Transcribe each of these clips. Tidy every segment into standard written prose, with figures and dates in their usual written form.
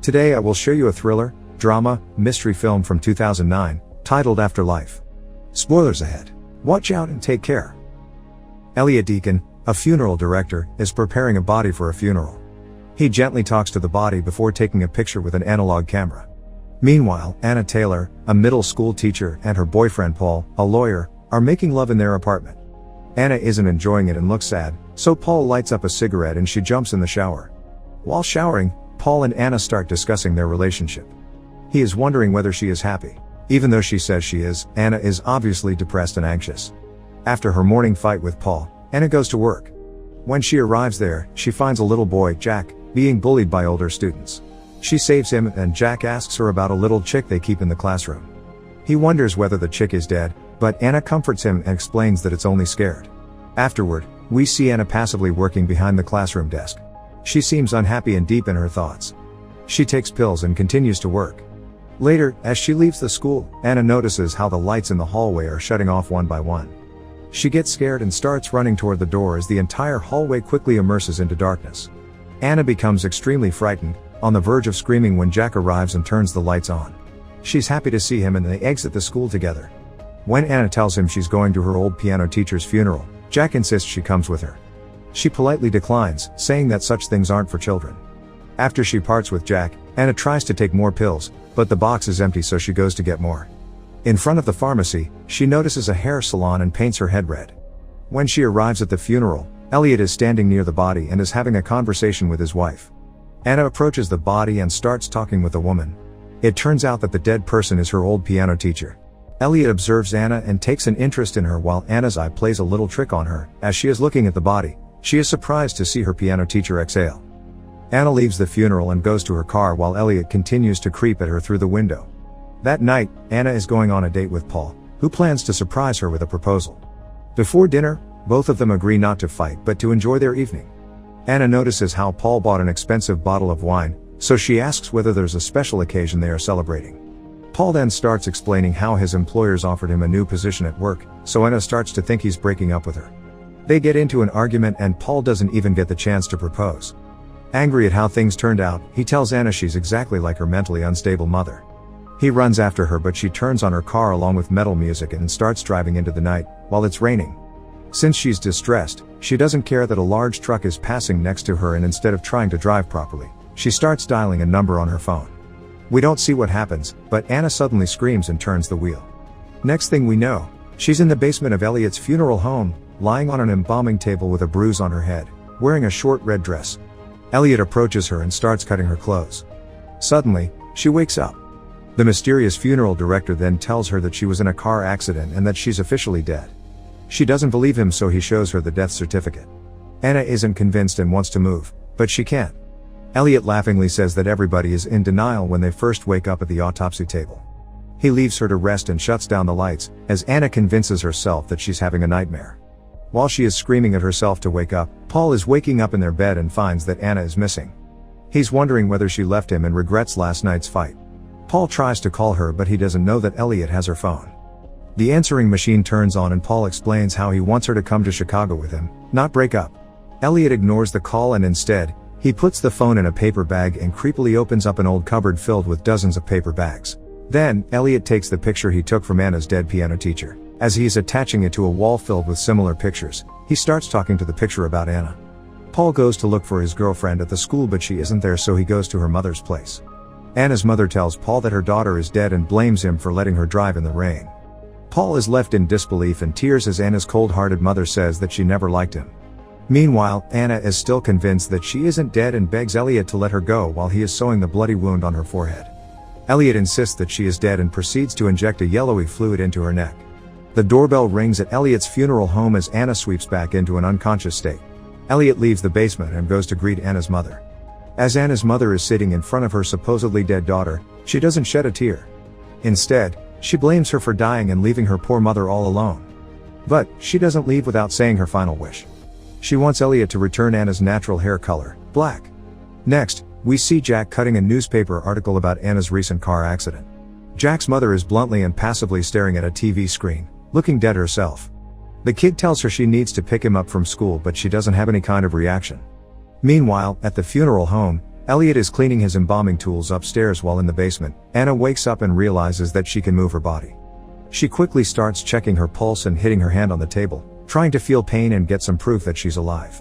Today I will show you a thriller, drama, mystery film from 2009, titled Afterlife. Spoilers ahead. Watch out and take care. Elliot Deacon, a funeral director, is preparing a body for a funeral. He gently talks to the body before taking a picture with an analog camera. Meanwhile, Anna Taylor, a middle school teacher, and her boyfriend Paul, a lawyer, are making love in their apartment. Anna isn't enjoying it and looks sad, so Paul lights up a cigarette and she jumps in the shower. While showering, Paul and Anna start discussing their relationship. He is wondering whether she is happy. Even though she says she is, Anna is obviously depressed and anxious. After her morning fight with Paul, Anna goes to work. When she arrives there, she finds a little boy, Jack, being bullied by older students. She saves him and Jack asks her about a little chick they keep in the classroom. He wonders whether the chick is dead, but Anna comforts him and explains that it's only scared. Afterward, we see Anna passively working behind the classroom desk. She seems unhappy and deep in her thoughts. She takes pills and continues to work. Later, as she leaves the school, Anna notices how the lights in the hallway are shutting off one by one. She gets scared and starts running toward the door as the entire hallway quickly immerses into darkness. Anna becomes extremely frightened, on the verge of screaming when Jack arrives and turns the lights on. She's happy to see him and they exit the school together. When Anna tells him she's going to her old piano teacher's funeral, Jack insists she comes with her. She politely declines, saying that such things aren't for children. After she parts with Jack, Anna tries to take more pills, but the box is empty so she goes to get more. In front of the pharmacy, she notices a hair salon and paints her head red. When she arrives at the funeral, Elliot is standing near the body and is having a conversation with his wife. Anna approaches the body and starts talking with the woman. It turns out that the dead person is her old piano teacher. Elliot observes Anna and takes an interest in her while Anna's eye plays a little trick on her. As she is looking at the body, she is surprised to see her piano teacher exhale. Anna leaves the funeral and goes to her car while Elliot continues to creep at her through the window. That night, Anna is going on a date with Paul, who plans to surprise her with a proposal. Before dinner, both of them agree not to fight but to enjoy their evening. Anna notices how Paul bought an expensive bottle of wine, so she asks whether there's a special occasion they are celebrating. Paul then starts explaining how his employers offered him a new position at work, so Anna starts to think he's breaking up with her. They get into an argument and Paul doesn't even get the chance to propose. Angry at how things turned out, he tells Anna she's exactly like her mentally unstable mother. He runs after her but she turns on her car along with metal music and starts driving into the night, while it's raining. Since she's distressed, she doesn't care that a large truck is passing next to her and instead of trying to drive properly, she starts dialing a number on her phone. We don't see what happens, but Anna suddenly screams and turns the wheel. Next thing we know, she's in the basement of Elliot's funeral home, lying on an embalming table with a bruise on her head, wearing a short red dress. Elliot approaches her and starts cutting her clothes. Suddenly, she wakes up. The mysterious funeral director then tells her that she was in a car accident and that she's officially dead. She doesn't believe him so he shows her the death certificate. Anna isn't convinced and wants to move, but she can't. Elliot laughingly says that everybody is in denial when they first wake up at the autopsy table. He leaves her to rest and shuts down the lights, as Anna convinces herself that she's having a nightmare. While she is screaming at herself to wake up, Paul is waking up in their bed and finds that Anna is missing. He's wondering whether she left him and regrets last night's fight. Paul tries to call her but he doesn't know that Elliot has her phone. The answering machine turns on and Paul explains how he wants her to come to Chicago with him, not break up. Elliot ignores the call and instead, he puts the phone in a paper bag and creepily opens up an old cupboard filled with dozens of paper bags. Then, Elliot takes the picture he took from Anna's dead piano teacher. As he is attaching it to a wall filled with similar pictures, he starts talking to the picture about Anna. Paul goes to look for his girlfriend at the school but she isn't there so he goes to her mother's place. Anna's mother tells Paul that her daughter is dead and blames him for letting her drive in the rain. Paul is left in disbelief and tears as Anna's cold-hearted mother says that she never liked him. Meanwhile, Anna is still convinced that she isn't dead and begs Elliot to let her go while he is sewing the bloody wound on her forehead. Elliot insists that she is dead and proceeds to inject a yellowy fluid into her neck. The doorbell rings at Elliot's funeral home as Anna sweeps back into an unconscious state. Elliot leaves the basement and goes to greet Anna's mother. As Anna's mother is sitting in front of her supposedly dead daughter, she doesn't shed a tear. Instead, she blames her for dying and leaving her poor mother all alone. But, she doesn't leave without saying her final wish. She wants Elliot to return Anna's natural hair color, black. Next, we see Jack cutting a newspaper article about Anna's recent car accident. Jack's mother is bluntly and passively staring at a TV screen, looking dead herself. The kid tells her she needs to pick him up from school but she doesn't have any kind of reaction. Meanwhile, at the funeral home, Elliot is cleaning his embalming tools upstairs while in the basement. Anna wakes up and realizes that she can move her body. She quickly starts checking her pulse and hitting her hand on the table, trying to feel pain and get some proof that she's alive.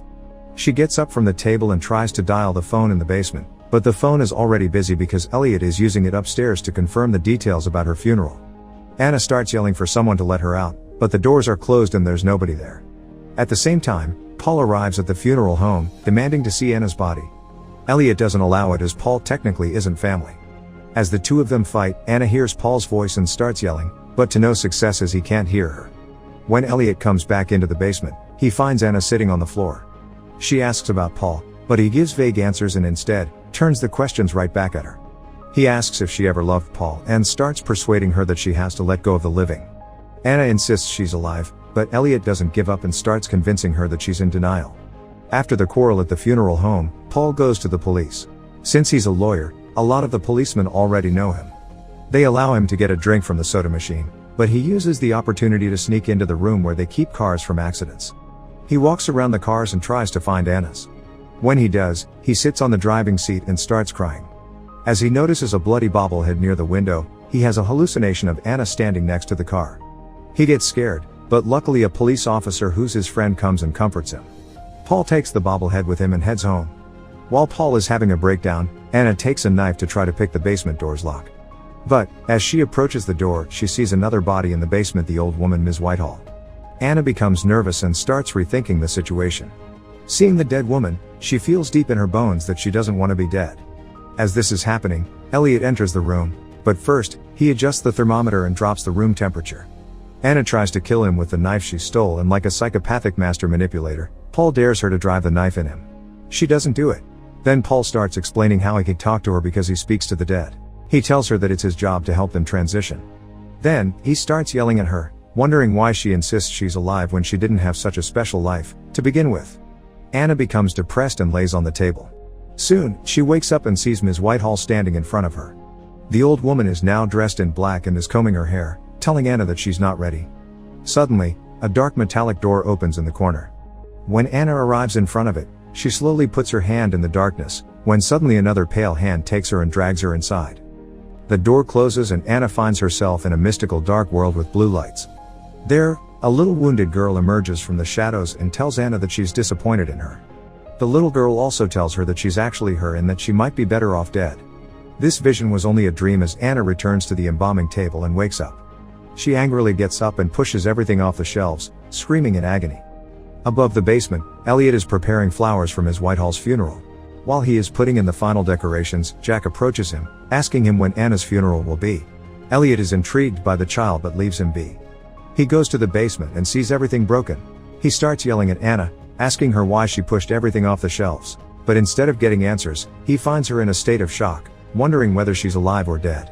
She gets up from the table and tries to dial the phone in the basement, but the phone is already busy because Elliot is using it upstairs to confirm the details about her funeral. Anna starts yelling for someone to let her out, but the doors are closed and there's nobody there. At the same time, Paul arrives at the funeral home, demanding to see Anna's body. Elliot doesn't allow it as Paul technically isn't family. As the two of them fight, Anna hears Paul's voice and starts yelling, but to no success as he can't hear her. When Elliot comes back into the basement, he finds Anna sitting on the floor. She asks about Paul, but he gives vague answers and instead, turns the questions right back at her. He asks if she ever loved Paul and starts persuading her that she has to let go of the living. Anna insists she's alive, but Elliot doesn't give up and starts convincing her that she's in denial. After the quarrel at the funeral home, Paul goes to the police. Since he's a lawyer, a lot of the policemen already know him. They allow him to get a drink from the soda machine, but he uses the opportunity to sneak into the room where they keep cars from accidents. He walks around the cars and tries to find Anna's. When he does, he sits on the driving seat and starts crying. As he notices a bloody bobblehead near the window, he has a hallucination of Anna standing next to the car. He gets scared, but luckily a police officer who's his friend comes and comforts him. Paul takes the bobblehead with him and heads home. While Paul is having a breakdown, Anna takes a knife to try to pick the basement door's lock. But, as she approaches the door, she sees another body in the basement, the old woman Ms. Whitehall. Anna becomes nervous and starts rethinking the situation. Seeing the dead woman, she feels deep in her bones that she doesn't want to be dead. As this is happening, Elliot enters the room, but first, he adjusts the thermometer and drops the room temperature. Anna tries to kill him with the knife she stole, and like a psychopathic master manipulator, Paul dares her to drive the knife in him. She doesn't do it. Then Paul starts explaining how he can talk to her because he speaks to the dead. He tells her that it's his job to help them transition. Then, he starts yelling at her, wondering why she insists she's alive when she didn't have such a special life, to begin with. Anna becomes depressed and lays on the table. Soon, she wakes up and sees Ms. Whitehall standing in front of her. The old woman is now dressed in black and is combing her hair, telling Anna that she's not ready. Suddenly, a dark metallic door opens in the corner. When Anna arrives in front of it, she slowly puts her hand in the darkness, when suddenly another pale hand takes her and drags her inside. The door closes and Anna finds herself in a mystical dark world with blue lights. There, a little wounded girl emerges from the shadows and tells Anna that she's disappointed in her. The little girl also tells her that she's actually her and that she might be better off dead. This vision was only a dream as Anna returns to the embalming table and wakes up. She angrily gets up and pushes everything off the shelves, screaming in agony. Above the basement, Elliot is preparing flowers for Ms. Whitehall's funeral. While he is putting in the final decorations, Jack approaches him, asking him when Anna's funeral will be. Elliot is intrigued by the child but leaves him be. He goes to the basement and sees everything broken. He starts yelling at Anna, asking her why she pushed everything off the shelves, but instead of getting answers, he finds her in a state of shock, wondering whether she's alive or dead.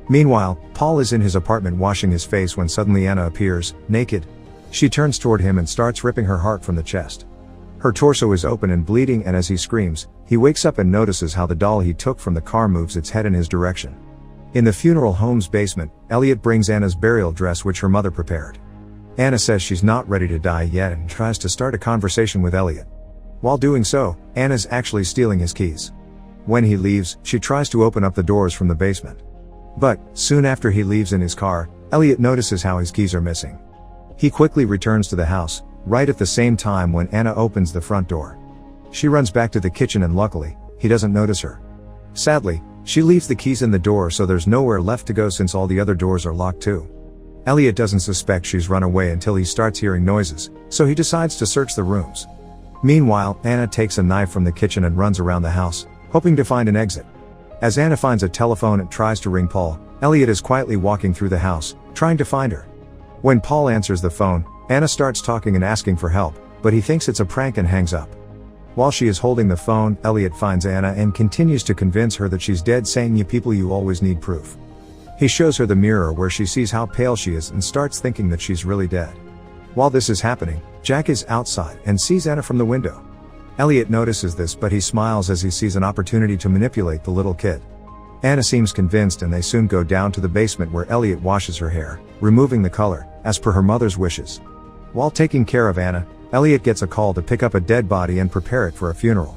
Meanwhile, Paul is in his apartment washing his face when suddenly Anna appears, naked. She turns toward him and starts ripping her heart from the chest. Her torso is open and bleeding, and as he screams, he wakes up and notices how the doll he took from the car moves its head in his direction. In the funeral home's basement, Elliot brings Anna's burial dress which her mother prepared. Anna says she's not ready to die yet and tries to start a conversation with Elliot. While doing so, Anna's actually stealing his keys. When he leaves, she tries to open up the doors from the basement. But, soon after he leaves in his car, Elliot notices how his keys are missing. He quickly returns to the house, right at the same time when Anna opens the front door. She runs back to the kitchen and luckily, he doesn't notice her. Sadly, she leaves the keys in the door so there's nowhere left to go since all the other doors are locked too. Elliot doesn't suspect she's run away until he starts hearing noises, so he decides to search the rooms. Meanwhile, Anna takes a knife from the kitchen and runs around the house, hoping to find an exit. As Anna finds a telephone and tries to ring Paul, Elliot is quietly walking through the house, trying to find her. When Paul answers the phone, Anna starts talking and asking for help, but he thinks it's a prank and hangs up. While she is holding the phone, Elliot finds Anna and continues to convince her that she's dead, saying, "You people, you always need proof." He shows her the mirror where she sees how pale she is and starts thinking that she's really dead. While this is happening, Jack is outside and sees Anna from the window. Elliot notices this, but he smiles as he sees an opportunity to manipulate the little kid. Anna seems convinced and they soon go down to the basement where Elliot washes her hair, removing the color, as per her mother's wishes. While taking care of Anna, Elliot gets a call to pick up a dead body and prepare it for a funeral.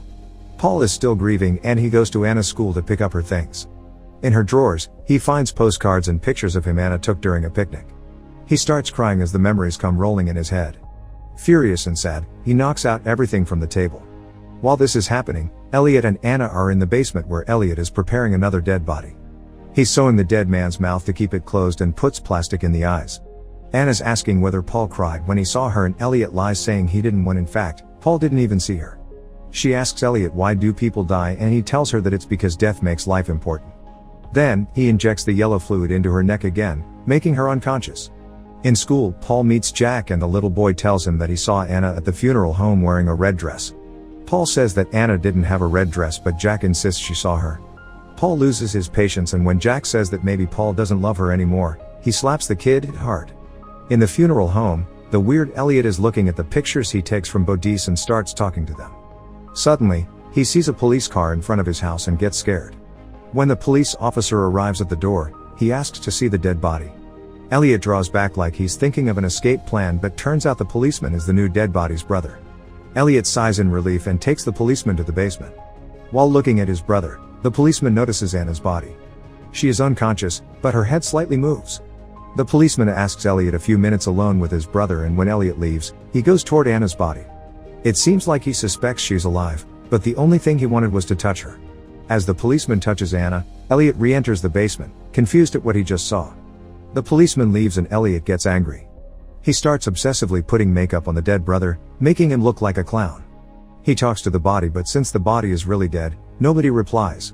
Paul is still grieving and he goes to Anna's school to pick up her things. In her drawers, he finds postcards and pictures of him Anna took during a picnic. He starts crying as the memories come rolling in his head. Furious and sad, he knocks out everything from the table. While this is happening, Elliot and Anna are in the basement where Elliot is preparing another dead body. He's sewing the dead man's mouth to keep it closed and puts plastic in the eyes. Anna's asking whether Paul cried when he saw her and Elliot lies saying he didn't when in fact, Paul didn't even see her. She asks Elliot why do people die and he tells her that it's because death makes life important. Then, he injects the yellow fluid into her neck again, making her unconscious. In school, Paul meets Jack and the little boy tells him that he saw Anna at the funeral home wearing a red dress. Paul says that Anna didn't have a red dress but Jack insists she saw her. Paul loses his patience and when Jack says that maybe Paul doesn't love her anymore, he slaps the kid hard. In the funeral home, the weird Elliot is looking at the pictures he takes from Bodice and starts talking to them. Suddenly, he sees a police car in front of his house and gets scared. When the police officer arrives at the door, he asks to see the dead body. Elliot draws back like he's thinking of an escape plan but turns out the policeman is the new dead body's brother. Elliot sighs in relief and takes the policeman to the basement. While looking at his brother, the policeman notices Anna's body. She is unconscious, but her head slightly moves. The policeman asks Elliot a few minutes alone with his brother and when Elliot leaves, he goes toward Anna's body. It seems like he suspects she's alive, but the only thing he wanted was to touch her. As the policeman touches Anna, Elliot re-enters the basement, confused at what he just saw. The policeman leaves and Elliot gets angry. He starts obsessively putting makeup on the dead brother, making him look like a clown. He talks to the body but since the body is really dead, nobody replies.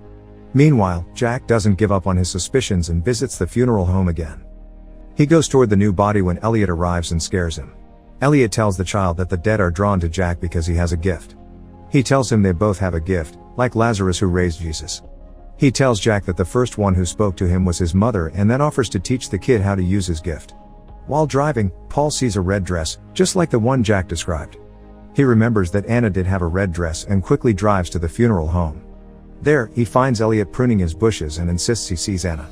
Meanwhile, Jack doesn't give up on his suspicions and visits the funeral home again. He goes toward the new body when Elliot arrives and scares him. Elliot tells the child that the dead are drawn to Jack because he has a gift. He tells him they both have a gift, like Lazarus who raised Jesus. He tells Jack that the first one who spoke to him was his mother and then offers to teach the kid how to use his gift. While driving, Paul sees a red dress, just like the one Jack described. He remembers that Anna did have a red dress and quickly drives to the funeral home. There, he finds Elliot pruning his bushes and insists he sees Anna.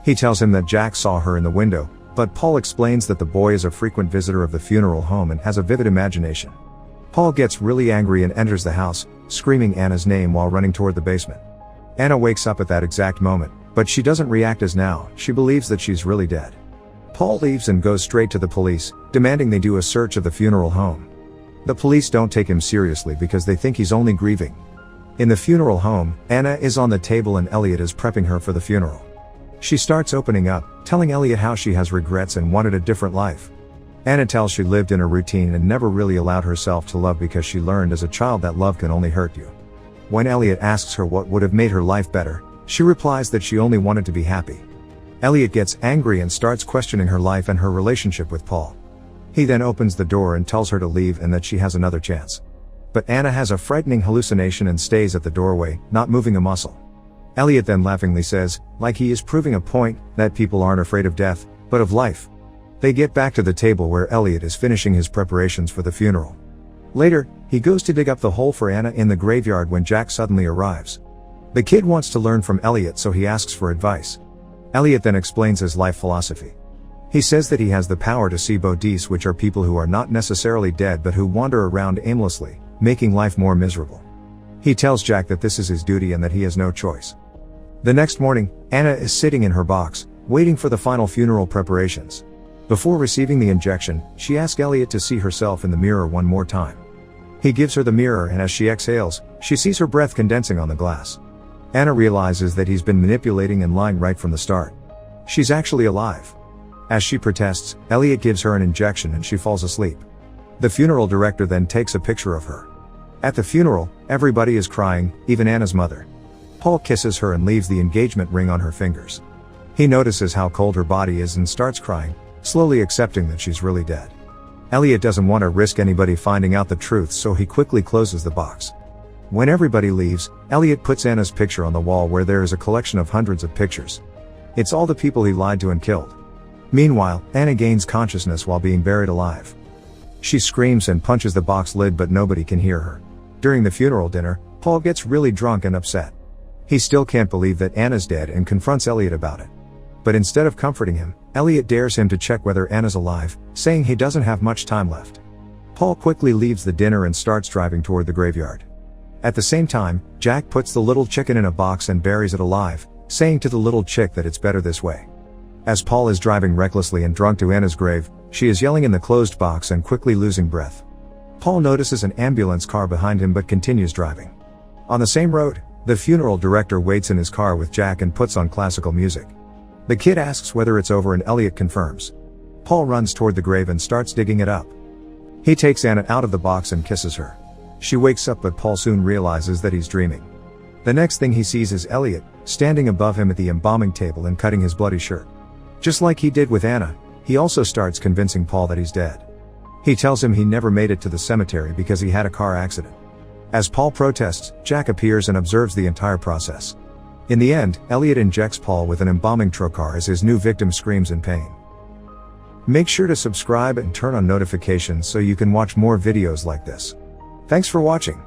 He tells him that Jack saw her in the window, but Paul explains that the boy is a frequent visitor of the funeral home and has a vivid imagination. Paul gets really angry and enters the house, screaming Anna's name while running toward the basement. Anna wakes up at that exact moment, but she doesn't react as now, she believes that she's really dead. Paul leaves and goes straight to the police, demanding they do a search of the funeral home. The police don't take him seriously because they think he's only grieving. In the funeral home, Anna is on the table and Elliot is prepping her for the funeral. She starts opening up, telling Elliot how she has regrets and wanted a different life. Anna tells she lived in a routine and never really allowed herself to love because she learned as a child that love can only hurt you. When Elliot asks her what would have made her life better, she replies that she only wanted to be happy. Elliot gets angry and starts questioning her life and her relationship with Paul. He then opens the door and tells her to leave and that she has another chance. But Anna has a frightening hallucination and stays at the doorway, not moving a muscle. Elliot then laughingly says, like he is proving a point, that people aren't afraid of death, but of life. They get back to the table where Elliot is finishing his preparations for the funeral. Later, he goes to dig up the hole for Anna in the graveyard when Jack suddenly arrives. The kid wants to learn from Elliot so he asks for advice. Elliot then explains his life philosophy. He says that he has the power to see Bodice, which are people who are not necessarily dead but who wander around aimlessly, making life more miserable. He tells Jack that this is his duty and that he has no choice. The next morning, Anna is sitting in her box, waiting for the final funeral preparations. Before receiving the injection, she asks Elliot to see herself in the mirror one more time. He gives her the mirror and as she exhales, she sees her breath condensing on the glass. Anna realizes that he's been manipulating and lying right from the start. She's actually alive. As she protests, Elliot gives her an injection and she falls asleep. The funeral director then takes a picture of her. At the funeral, everybody is crying, even Anna's mother. Paul kisses her and leaves the engagement ring on her fingers. He notices how cold her body is and starts crying, slowly accepting that she's really dead. Elliot doesn't want to risk anybody finding out the truth, so he quickly closes the box. When everybody leaves, Elliot puts Anna's picture on the wall where there is a collection of hundreds of pictures. It's all the people he lied to and killed. Meanwhile, Anna gains consciousness while being buried alive. She screams and punches the box lid but nobody can hear her. During the funeral dinner, Paul gets really drunk and upset. He still can't believe that Anna's dead and confronts Elliot about it. But instead of comforting him, Elliot dares him to check whether Anna's alive, saying he doesn't have much time left. Paul quickly leaves the dinner and starts driving toward the graveyard. At the same time, Jack puts the little chicken in a box and buries it alive, saying to the little chick that it's better this way. As Paul is driving recklessly and drunk to Anna's grave, she is yelling in the closed box and quickly losing breath. Paul notices an ambulance car behind him but continues driving. On the same road, the funeral director waits in his car with Jack and puts on classical music. The kid asks whether it's over and Elliot confirms. Paul runs toward the grave and starts digging it up. He takes Anna out of the box and kisses her. She wakes up but Paul soon realizes that he's dreaming. The next thing he sees is Elliot, standing above him at the embalming table and cutting his bloody shirt. Just like he did with Anna, he also starts convincing Paul that he's dead. He tells him he never made it to the cemetery because he had a car accident. As Paul protests, Jack appears and observes the entire process. In the end, Elliot injects Paul with an embalming trocar as his new victim screams in pain. Make sure to subscribe and turn on notifications so you can watch more videos like this. Thanks for watching.